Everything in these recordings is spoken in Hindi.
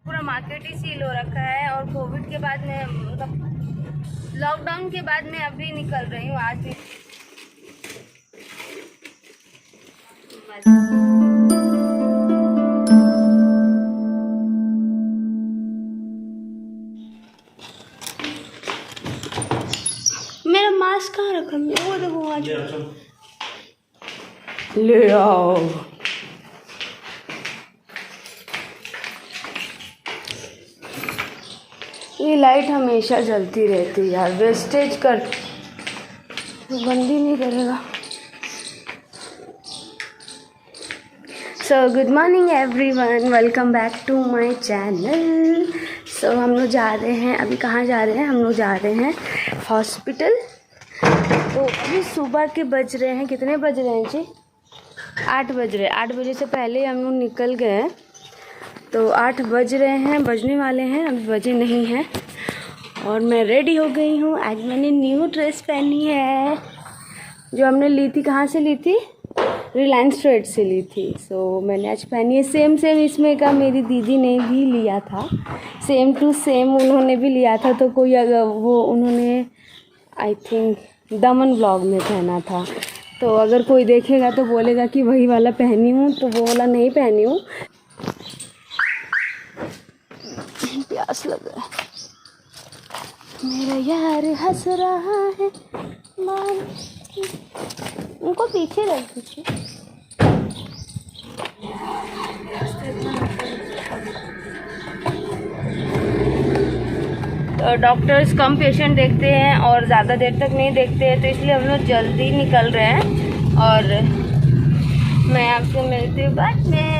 पूरा मार्केट ही सील हो रखा है और कोविड के बाद में मतलब लॉकडाउन के बाद में अभी निकल रही हूँ आज भी। मेरा मास्क कहाँ रखा है? वो देखो आज ले आओ। ये लाइट हमेशा जलती रहती है यार, वेस्टेज कर बंद ही नहीं करेगा। So good morning everyone, welcome back to my channel. So हम लोग जा रहे हैं, अभी कहाँ जा रहे हैं? हम लोग जा रहे हैं हॉस्पिटल। तो अभी सुबह के बज रहे हैं, कितने बज रहे हैं जी? 8 बज रहे हैं। 8 बजे से पहले हम लोग निकल गए हैं, तो 8 बज रहे हैं, बजने वाले हैं, अभी बजे नहीं हैं। और मैं रेडी हो गई हूँ। आज मैंने न्यू ड्रेस पहनी है जो हमने ली थी, कहाँ से ली थी? रिलायंस ट्रेड से ली थी। सो मैंने आज पहनी है। सेम इसमें का मेरी दीदी ने भी लिया था, सेम टू सेम उन्होंने भी लिया था। तो कोई अगर वो उन्होंने आई थिंक दमन ब्लॉग में पहना था, तो अगर कोई देखेगा तो बोलेगा कि वही वाला पहनी हूँ, तो वो वाला नहीं पहनी हूँ। प्यास लग रहा है, मेरा यार हंस रहा है। उनको पीछे रख दीजिए। तो डॉक्टर्स कम पेशेंट देखते हैं और ज़्यादा देर तक नहीं देखते हैं, तो इसलिए हम लोग जल्दी निकल रहे हैं। और मैं आपसे मिलती हूँ बाद में।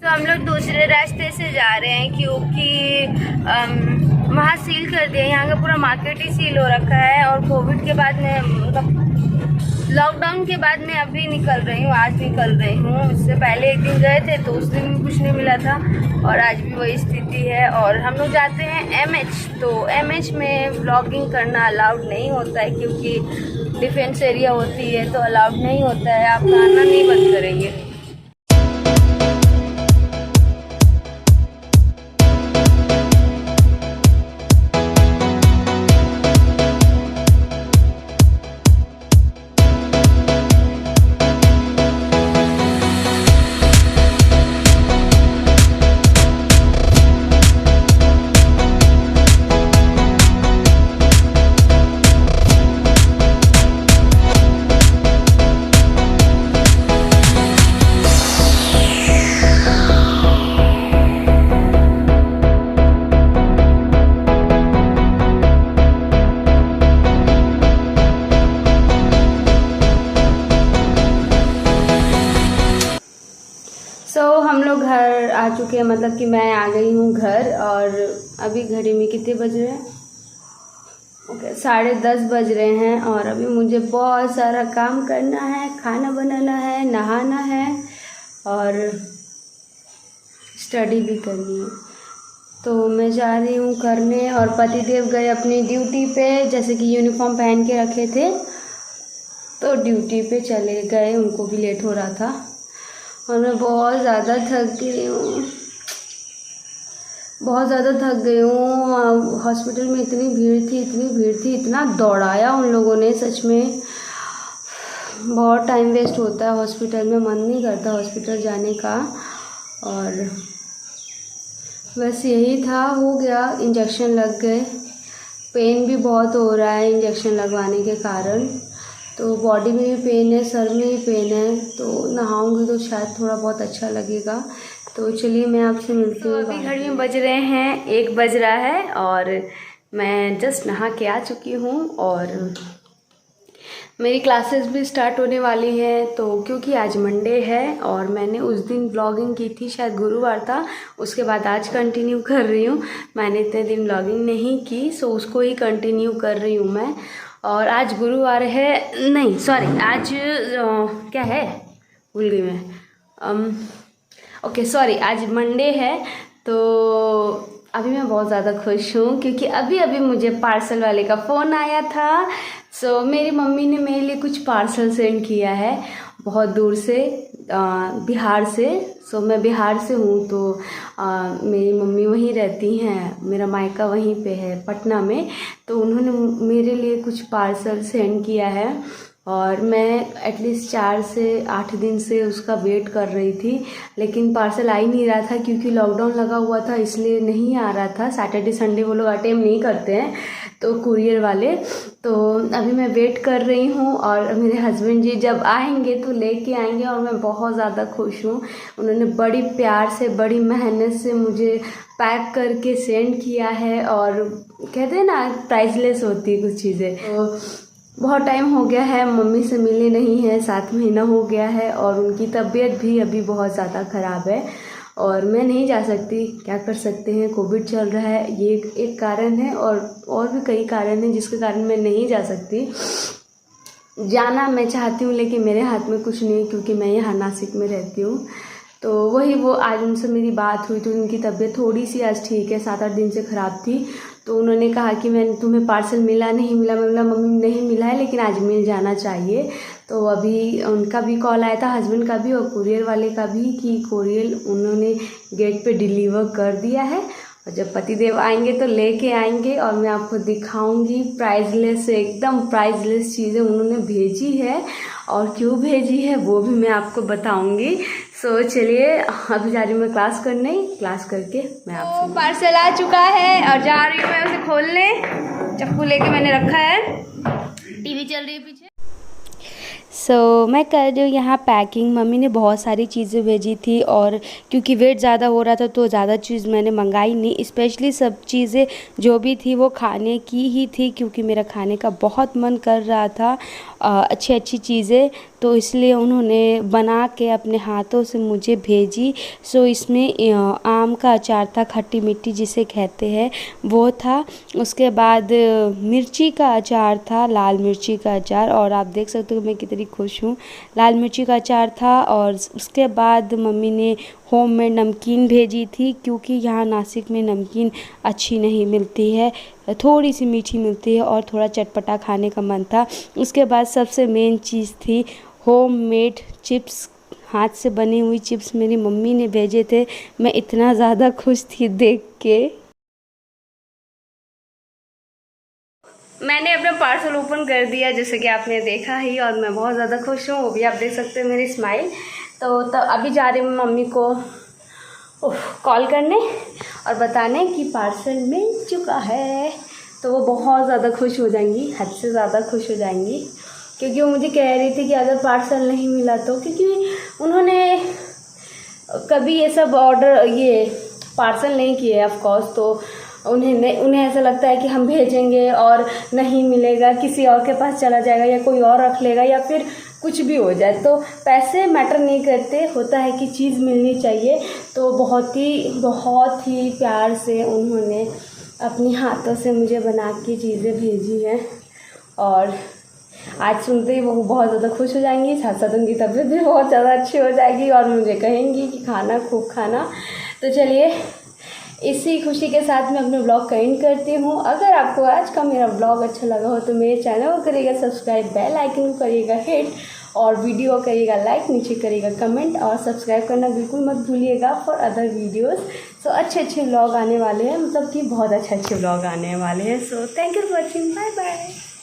हम लोग दूसरे रास्ते से जा रहे हैं क्योंकि वहाँ सील कर दिया। यहाँ का पूरा मार्केट ही सील हो रखा है और कोविड के बाद में मतलब लॉकडाउन के बाद में अभी निकल रही हूँ, आज निकल रही हूँ। इससे पहले एक दिन गए थे तो उस दिन भी कुछ नहीं मिला था और आज भी वही स्थिति है। और हम लोग जाते हैं MH, तो MH में व्लॉगिंग करना अलाउड नहीं होता है क्योंकि डिफेंस एरिया होती है, तो अलाउड नहीं होता है। आप आना नहीं बंद करेंगे। हम लोग घर आ चुके हैं, मतलब कि मैं आ गई हूँ घर। और अभी घड़ी में कितने बज रहे हैं? ओके, 10:30 बज रहे हैं। और अभी मुझे बहुत सारा काम करना है, खाना बनाना है, नहाना है और स्टडी भी करनी है। तो मैं जा रही हूँ करने। और पतिदेव गए अपनी ड्यूटी पे, जैसे कि यूनिफॉर्म पहन के रखे थे तो ड्यूटी पे चले गए, उनको भी लेट हो रहा था। और मैं बहुत ज़्यादा थक गई हूँ, बहुत ज़्यादा थक गई हूँ। हॉस्पिटल में इतनी भीड़ थी, इतना दौड़ाया उन लोगों ने, सच में बहुत टाइम वेस्ट होता है हॉस्पिटल में, मन नहीं करता हॉस्पिटल जाने का। और बस यही था, हो गया। इंजेक्शन लग गए, पेन भी बहुत हो रहा है इंजेक्शन लगवाने के कारण। तो बॉडी में भी पेन है, सर में भी पेन है। तो नहाऊंगी तो शायद थोड़ा बहुत अच्छा लगेगा। तो चलिए मैं आपसे मिलती हूँ। अभी घड़ी में बज रहे हैं 1 बज रहा है और मैं जस्ट नहा के आ चुकी हूँ। और मेरी क्लासेस भी स्टार्ट होने वाली हैं। तो क्योंकि आज मंडे है और मैंने उस दिन ब्लॉगिंग की थी, शायद गुरुवार था, उसके बाद आज कंटिन्यू कर रही हूँ। मैंने इतने दिन ब्लॉगिंग नहीं की, सो उसको ही कंटिन्यू कर रही हूँ मैं। और आज गुरुवार है, नहीं सॉरी, आज क्या है भूल गई मैं। ओके सॉरी, आज मंडे है तो अभी मैं बहुत ज़्यादा खुश हूँ क्योंकि अभी अभी मुझे पार्सल वाले का फ़ोन आया था। सो मेरी मम्मी ने मेरे लिए कुछ पार्सल सेंड किया है बहुत दूर से, बिहार से। सो मैं बिहार से हूँ तो मेरी मम्मी वहीं रहती हैं, मेरा मायका वहीं पे है पटना में। तो उन्होंने मेरे लिए कुछ पार्सल सेंड किया है और मैं एटलीस्ट 4 से 8 दिन से उसका वेट कर रही थी, लेकिन पार्सल आ ही नहीं रहा था क्योंकि लॉकडाउन लगा हुआ था, इसलिए नहीं आ रहा था। सैटरडे संडे वो लोग अटेम्प्ट नहीं करते हैं तो कुरियर वाले। तो अभी मैं वेट कर रही हूँ और मेरे हस्बैंड जी जब आएंगे तो लेके आएंगे और मैं बहुत ज़्यादा खुश हूँ। उन्होंने बड़ी प्यार से, बड़ी मेहनत से मुझे पैक करके सेंड किया है और कहते हैं ना प्राइसलेस होती है कुछ चीज़ें। तो बहुत टाइम हो गया है, मम्मी से मिले नहीं हैं, 7 महीना हो गया है और उनकी तबीयत भी अभी बहुत ज़्यादा ख़राब है और मैं नहीं जा सकती। क्या कर सकते हैं, कोविड चल रहा है, ये एक कारण है और भी कई कारण हैं जिसके कारण मैं नहीं जा सकती। जाना मैं चाहती हूँ लेकिन मेरे हाथ में कुछ नहीं क्योंकि मैं यहाँ नासिक में रहती हूँ। तो वो आज उनसे मेरी बात हुई तो उनकी तबीयत थोड़ी सी आज ठीक है, 7-8 दिन से ख़राब थी। तो उन्होंने कहा कि मैंने तुम्हें पार्सल मिला नहीं मिला, मैं बोला मम्मी नहीं मिला है लेकिन आज मिल जाना चाहिए। तो अभी उनका भी कॉल आया था, हस्बैंड का भी और कुरियर वाले का भी, कि कुरियर उन्होंने गेट पे डिलीवर कर दिया है और जब पतिदेव आएंगे तो लेके आएंगे और मैं आपको दिखाऊंगी। प्राइसलेस, एकदम प्राइसलेस चीज़ें उन्होंने भेजी है और क्यों भेजी है वो भी मैं आपको बताऊंगी। सो चलिए अभी जा रही हूँ मैं क्लास करने, क्लास करके मैं आपसे। पार्सल आ चुका है और जा रही हूँ मैं उसे खोलने। चाकू लेके मैंने रखा है, टीवी चल रही है पीछे। मैं कर रही हूँ यहाँ पैकिंग। मम्मी ने बहुत सारी चीज़ें भेजी थी और क्योंकि वेट ज़्यादा हो रहा था तो ज़्यादा चीज़ मैंने मंगाई नहीं। स्पेशली सब चीज़ें जो भी थी वो खाने की ही थी क्योंकि मेरा खाने का बहुत मन कर रहा था, अच्छी अच्छी चीज़ें, तो इसलिए उन्होंने बना के अपने हाथों से मुझे भेजी। इसमें आम का अचार था, खट्टी मिट्टी जिसे कहते हैं वो था। उसके बाद मिर्ची का अचार था, लाल मिर्ची का अचार, और आप देख सकते हो मैं कितनी खुश हूँ। लाल मिर्ची का अचार था और उसके बाद मम्मी ने होममेड नमकीन भेजी थी क्योंकि यहाँ नासिक में नमकीन अच्छी नहीं मिलती है, थोड़ी सी मीठी मिलती है और थोड़ा चटपटा खाने का मन था। उसके बाद सबसे मेन चीज़ थी होममेड चिप्स, हाथ से बनी हुई चिप्स मेरी मम्मी ने भेजे थे। मैं इतना ज़्यादा खुश थी देख के। मैंने अपना पार्सल ओपन कर दिया जैसे कि आपने देखा ही और मैं बहुत ज़्यादा खुश हूँ, वो भी आप देख सकते हैं मेरी स्माइल। तो अभी जा रही हूँ मम्मी को कॉल करने और बताने कि पार्सल मिल चुका है। तो वो बहुत ज़्यादा खुश हो जाएंगी, हद से ज़्यादा खुश हो जाएंगी क्योंकि वो मुझे कह रही थी कि अगर पार्सल नहीं मिला तो, क्योंकि उन्होंने कभी ये सब पार्सल नहीं किए ऑफ कोर्स। तो उन्हें ऐसा लगता है कि हम भेजेंगे और नहीं मिलेगा, किसी और के पास चला जाएगा या कोई और रख लेगा या फिर कुछ भी हो जाए। तो पैसे मैटर नहीं करते, होता है कि चीज़ मिलनी चाहिए। तो बहुत ही प्यार से उन्होंने अपनी हाथों से मुझे बना के चीज़ें भेजी हैं और आज सुनते ही वो बहुत ज़्यादा खुश हो जाएंगी, साथ साथ उनकी तबीयत भी बहुत ज़्यादा अच्छी हो जाएगी और मुझे कहेंगी कि खाना खूब खाना। तो चलिए इसी खुशी के साथ मैं अपने ब्लॉग का एंड करती हूँ। अगर आपको आज का मेरा ब्लॉग अच्छा लगा हो तो मेरे चैनल को करिएगा सब्सक्राइब, बेल आइकन को करिएगा हिट और वीडियो करिएगा लाइक, नीचे करिएगा कमेंट और सब्सक्राइब करना बिल्कुल मत भूलिएगा फॉर अदर वीडियोस। सो अच्छे ब्लॉग आने वाले हैं, मतलब कि बहुत अच्छे ब्लॉग आने वाले हैं। So thank you for watching, bye bye.